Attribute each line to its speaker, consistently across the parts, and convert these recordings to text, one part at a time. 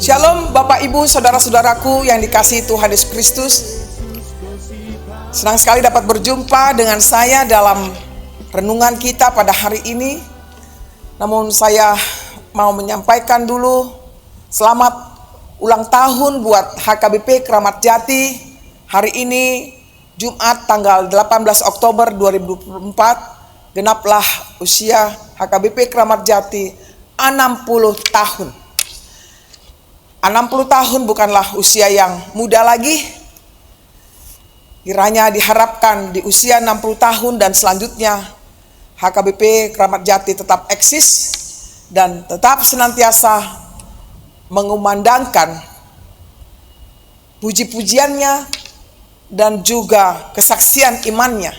Speaker 1: Shalom Bapak Ibu Saudara-saudaraku yang dikasihi Tuhan Yesus Kristus. Senang sekali dapat berjumpa dengan saya dalam renungan kita pada hari ini. Namun saya mau menyampaikan dulu selamat ulang tahun buat HKBP Kramat Jati. Hari ini Jumat tanggal 18 Oktober 2024 genaplah usia HKBP Kramat Jati 60 tahun. 60 tahun bukanlah usia yang muda lagi. Kiranya diharapkan di usia 60 tahun dan selanjutnya HKBP Kramat Jati tetap eksis dan tetap senantiasa mengumandangkan puji-pujiannya dan juga kesaksian imannya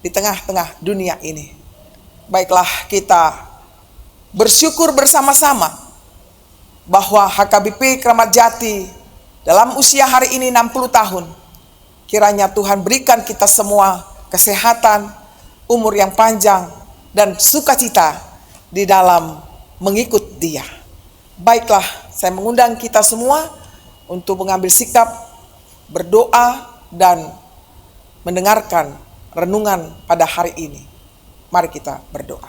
Speaker 1: di tengah-tengah dunia ini. Baiklah, kita bersyukur bersama-sama bahwa HKBP Kramat Jati dalam usia hari ini 60 tahun, kiranya Tuhan berikan kita semua kesehatan, umur yang panjang, dan sukacita di dalam mengikut Dia. Baiklah, saya mengundang kita semua untuk mengambil sikap, berdoa, dan mendengarkan renungan pada hari ini. Mari kita berdoa.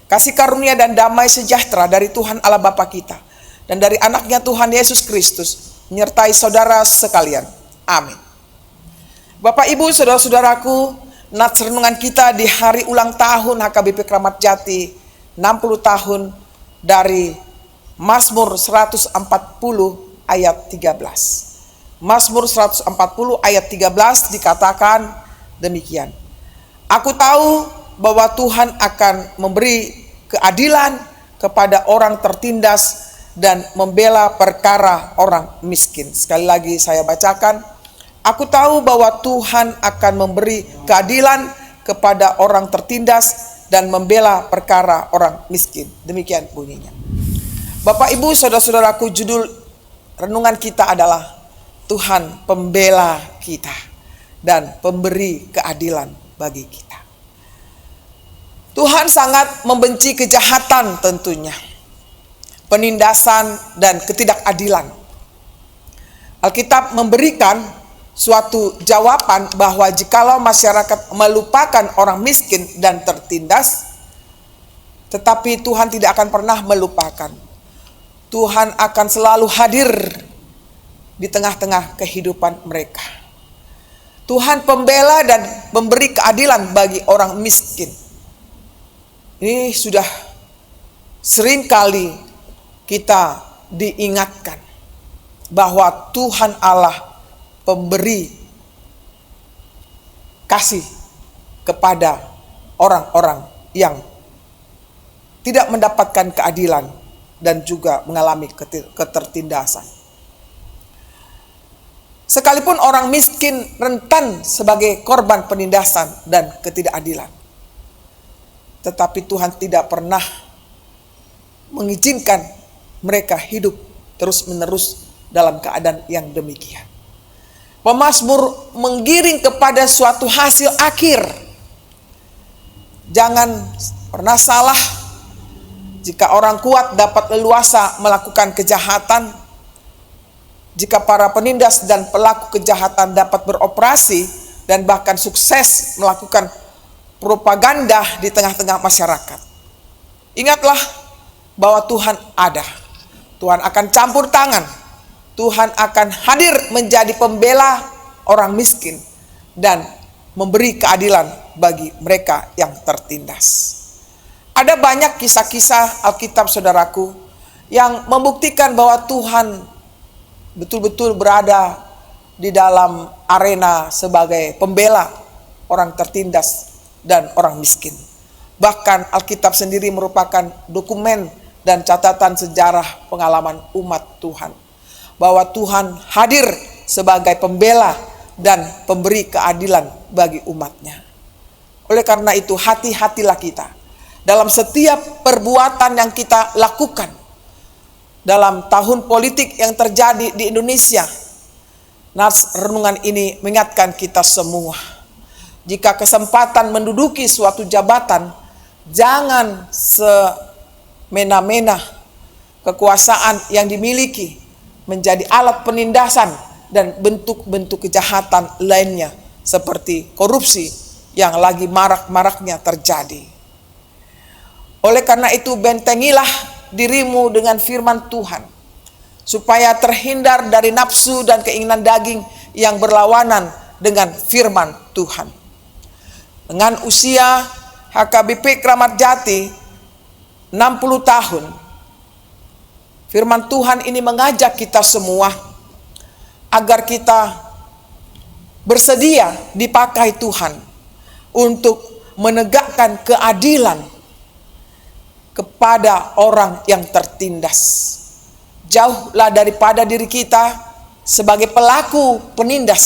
Speaker 1: Kasih karunia dan damai sejahtera dari Tuhan Allah Bapa kita dan dari anaknya Tuhan Yesus Kristus menyertai saudara sekalian. Amin. Bapak Ibu saudara-saudaraku, nats renungan kita di hari ulang tahun HKBP Kramat Jati 60 tahun dari Mazmur 140 ayat 13. Mazmur 140 ayat 13 dikatakan demikian. Aku tahu bahwa Tuhan akan memberi keadilan kepada orang tertindas dan membela perkara orang miskin. Sekali lagi saya bacakan. Aku tahu bahwa Tuhan akan memberi keadilan kepada orang tertindas dan membela perkara orang miskin. Demikian bunyinya. Bapak Ibu saudara-saudaraku, judul renungan kita adalah Tuhan pembela kita dan pemberi keadilan bagi kita. Tuhan sangat membenci kejahatan tentunya, penindasan dan ketidakadilan. Alkitab memberikan suatu jawaban bahwa jikalau masyarakat melupakan orang miskin dan tertindas, tetapi Tuhan tidak akan pernah melupakan. Tuhan akan selalu hadir di tengah-tengah kehidupan mereka. Tuhan pembela dan memberi keadilan bagi orang miskin. Ini sudah sering kali kita diingatkan bahwa Tuhan Allah pemberi kasih kepada orang-orang yang tidak mendapatkan keadilan dan juga mengalami ketertindasan. Sekalipun orang miskin rentan sebagai korban penindasan dan ketidakadilan, tetapi Tuhan tidak pernah mengizinkan mereka hidup terus-menerus dalam keadaan yang demikian. Pemazmur menggiring kepada suatu hasil akhir. Jangan pernah salah, jika orang kuat dapat leluasa melakukan kejahatan, jika para penindas dan pelaku kejahatan dapat beroperasi dan bahkan sukses melakukan propaganda di tengah-tengah masyarakat. Ingatlah bahwa Tuhan ada. Tuhan akan campur tangan. Tuhan akan hadir menjadi pembela orang miskin dan memberi keadilan bagi mereka yang tertindas. Ada banyak kisah-kisah Alkitab saudaraku yang membuktikan bahwa Tuhan betul-betul berada di dalam arena sebagai pembela orang tertindas dan orang miskin. Bahkan Alkitab sendiri merupakan dokumen dan catatan sejarah pengalaman umat Tuhan, bahwa Tuhan hadir sebagai pembela dan pemberi keadilan bagi umatnya. Oleh karena itu, hati-hatilah kita dalam setiap perbuatan yang kita lakukan dalam tahun politik yang terjadi di Indonesia. Nats renungan ini mengingatkan kita semua, jika kesempatan menduduki suatu jabatan, jangan semena-mena kekuasaan yang dimiliki menjadi alat penindasan dan bentuk-bentuk kejahatan lainnya seperti korupsi yang lagi marak-maraknya terjadi. Oleh karena itu, bentengilah dirimu dengan firman Tuhan, supaya terhindar dari nafsu dan keinginan daging yang berlawanan dengan firman Tuhan. Dengan usia HKBP Kramat Jati 60 tahun, firman Tuhan ini mengajak kita semua agar kita bersedia dipakai Tuhan untuk menegakkan keadilan kepada orang yang tertindas. Jauhlah daripada diri kita sebagai pelaku penindas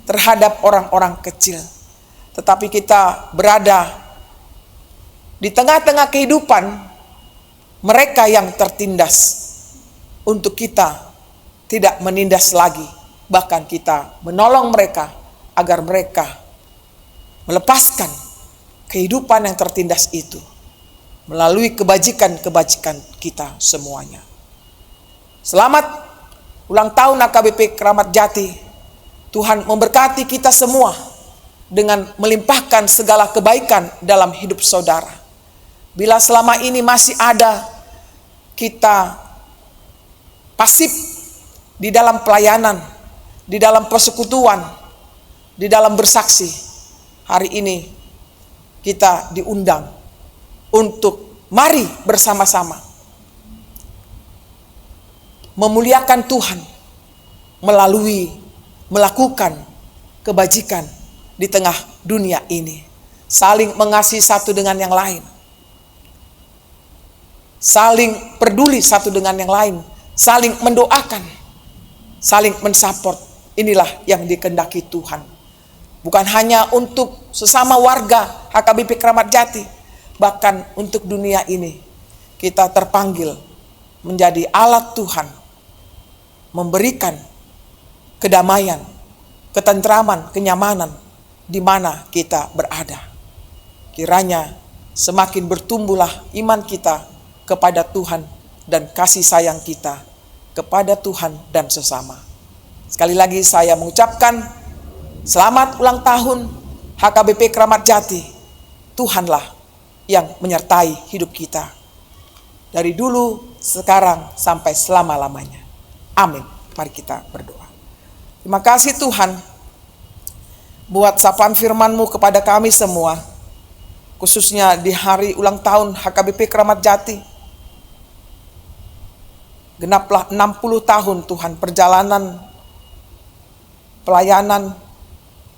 Speaker 1: terhadap orang-orang kecil, tetapi kita berada di tengah-tengah kehidupan mereka yang tertindas untuk kita tidak menindas lagi, bahkan kita menolong mereka agar mereka melepaskan kehidupan yang tertindas itu melalui kebajikan-kebajikan kita semuanya. Selamat ulang tahun HKBP Kramat Jati. Tuhan memberkati kita semua dengan melimpahkan segala kebaikan dalam hidup saudara. Bila selama ini masih ada kita pasif di dalam pelayanan, di dalam persekutuan, di dalam bersaksi, hari ini kita diundang untuk mari bersama-sama memuliakan Tuhan melalui melakukan kebajikan di tengah dunia ini. Saling mengasihi satu dengan yang lain, saling peduli satu dengan yang lain, saling mendoakan, saling mensupport. Inilah yang dikehendaki Tuhan. Bukan hanya untuk sesama warga HKBP Kramat Jati, bahkan untuk dunia ini. Kita terpanggil menjadi alat Tuhan, memberikan kedamaian, ketentraman, kenyamanan di mana kita berada. Kiranya semakin bertumbuhlah iman kita kepada Tuhan dan kasih sayang kita kepada Tuhan dan sesama. Sekali lagi saya mengucapkan selamat ulang tahun HKBP Kramat Jati. Tuhanlah yang menyertai hidup kita dari dulu, sekarang, sampai selama-lamanya. Amin. Mari kita berdoa. Terima kasih Tuhan buat sapaan firman-Mu kepada kami semua, khususnya di hari ulang tahun HKBP Kramat Jati. Genaplah 60 tahun Tuhan perjalanan pelayanan,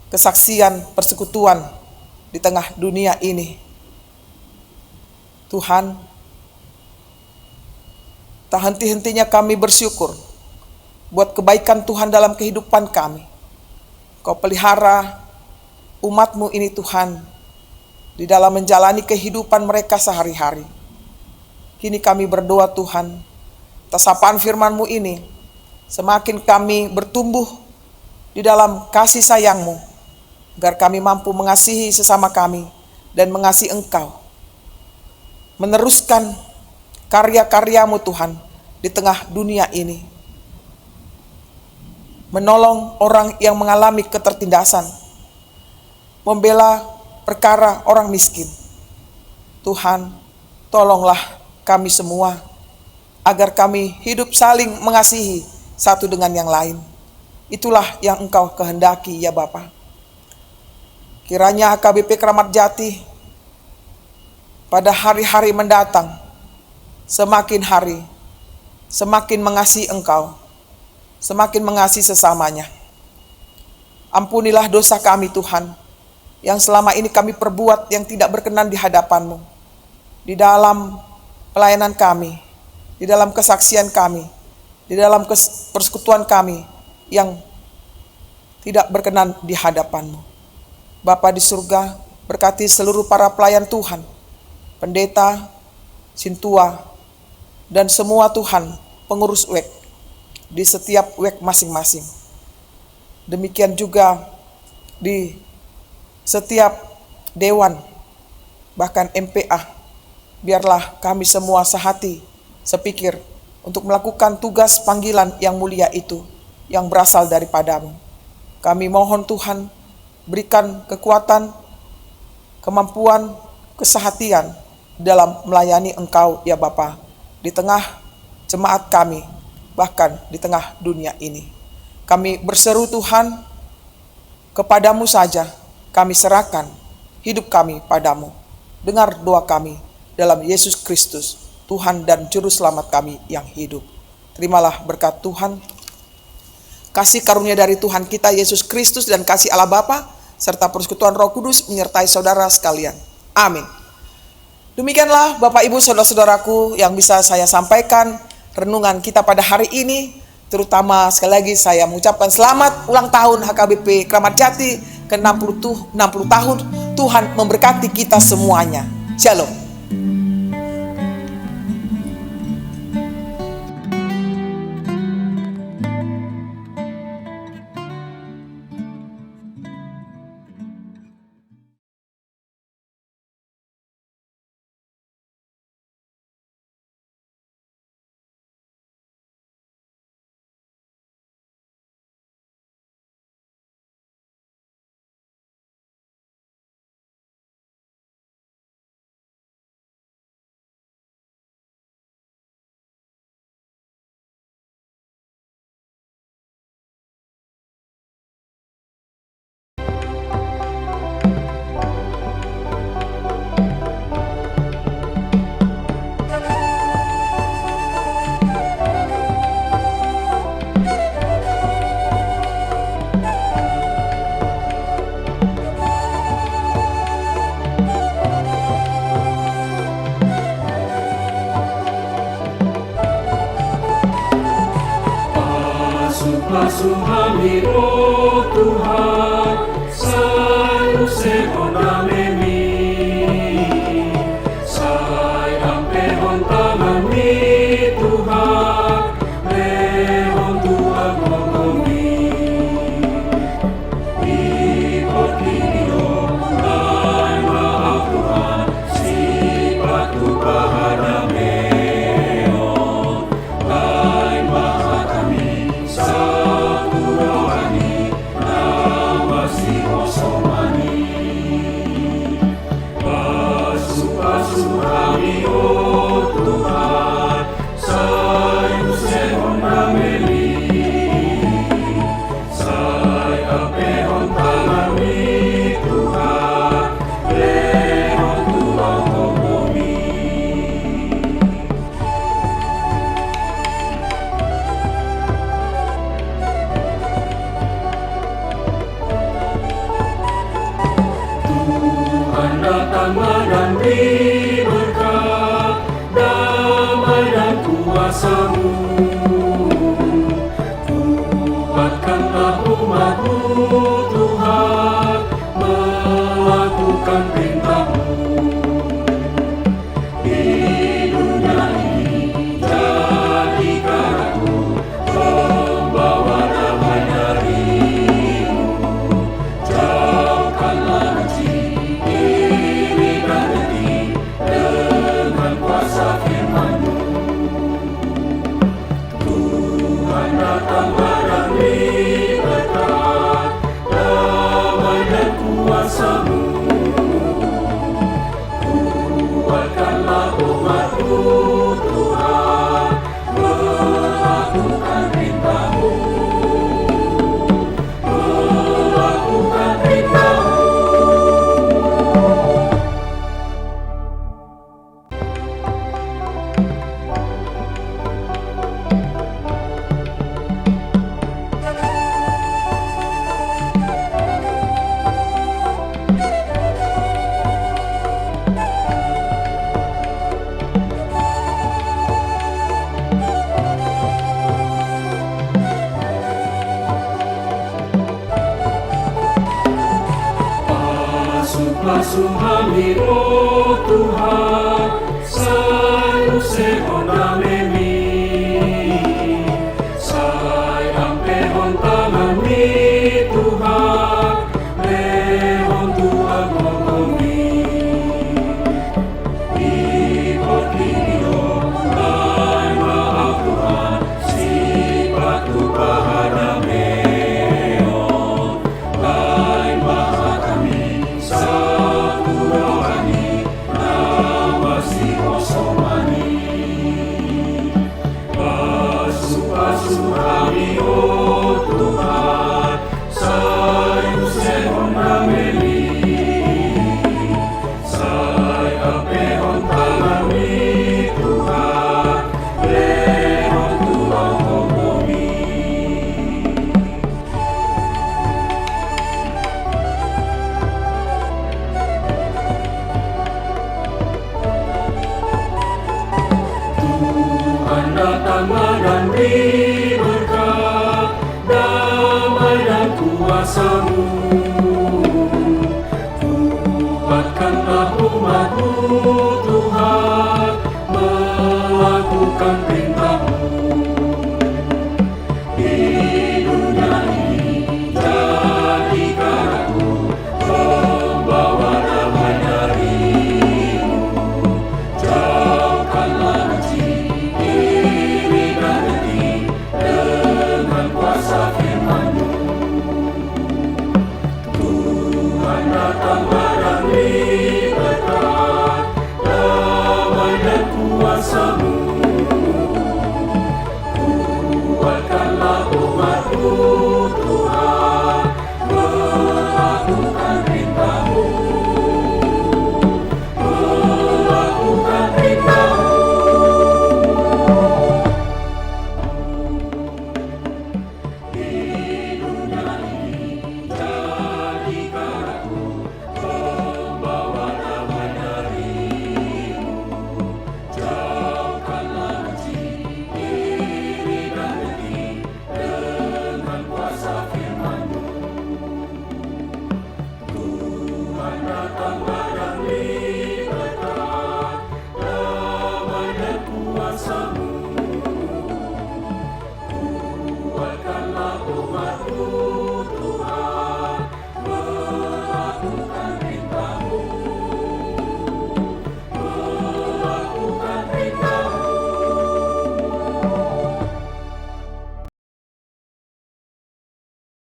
Speaker 1: kesaksian, persekutuan di tengah dunia ini. Tuhan, tak henti-hentinya kami bersyukur buat kebaikan Tuhan dalam kehidupan kami. Kau pelihara umat-Mu ini Tuhan, di dalam menjalani kehidupan mereka sehari-hari. Kini kami berdoa Tuhan, atas sapaan firman-Mu ini, semakin kami bertumbuh di dalam kasih sayang-Mu, agar kami mampu mengasihi sesama kami dan mengasihi Engkau. Meneruskan karya-karya-Mu Tuhan di tengah dunia ini. Menolong orang yang mengalami ketertindasan, membela perkara orang miskin. Tuhan, tolonglah kami semua agar kami hidup saling mengasihi satu dengan yang lain. Itulah yang Engkau kehendaki ya Bapa. Kiranya HKBP Kramat Jati pada hari-hari mendatang semakin hari semakin mengasihi Engkau, semakin mengasihi sesamanya. Ampunilah dosa kami Tuhan, yang selama ini kami perbuat yang tidak berkenan di hadapan-Mu, di dalam pelayanan kami, di dalam kesaksian kami, di dalam persekutuan kami yang tidak berkenan di hadapan-Mu. Bapa di surga, berkati seluruh para pelayan Tuhan, pendeta, sintua, dan semua Tuhan pengurus WEK di setiap WEK masing-masing. Demikian juga di setiap dewan, bahkan MPA. Biarlah kami semua sehati, sepikir untuk melakukan tugas panggilan yang mulia itu yang berasal daripadamu. Kami mohon Tuhan, berikan kekuatan, kemampuan, kesehatian dalam melayani Engkau ya Bapa, di tengah jemaat kami, bahkan di tengah dunia ini. Kami berseru Tuhan, kepadamu saja kami serahkan hidup kami padamu. Dengar doa kami dalam Yesus Kristus, Tuhan dan Juru Selamat kami yang hidup. Terimalah berkat Tuhan, kasih karunia dari Tuhan kita Yesus Kristus dan kasih Allah Bapa serta persekutuan Roh Kudus menyertai saudara sekalian. Amin. Demikianlah Bapak Ibu saudara-saudaraku yang bisa saya sampaikan renungan kita pada hari ini. Terutama sekali lagi saya mengucapkan selamat ulang tahun HKBP Kramat Jati ke 60 tahun. Tuhan memberkati kita semuanya. Shalom.
Speaker 2: Masuk kami, oh Tuhan, selalu sekolah memi. Saya pehon tangan-Mi Tuhan, pehon Tuhan mengomi. Ikut video, dan maaf Tuhan, sifat Tuhan ada meon, dan maha kami, datang dan beri berkat, damai dan kuasa-Mu. Kuatkanlah umat-Mu Tuhan, melakukan perintah-Mu. Di dunia ini jadikan aku pembawa damai dari-Mu. Jauhkanlah benci, datanglah dan beri berkat, damai dan kuasa-Mu. Kuatkanlah umat-Mu Tuhan, melakukan perintah-Mu. Melakukan perintah-Mu. Masuk kami, oh Tuhan, selalu sekolah memi. Sayang pehon tangan-Mi kuasa-Mu. Kuatkanlah umat-Mu Tuhan, melakukan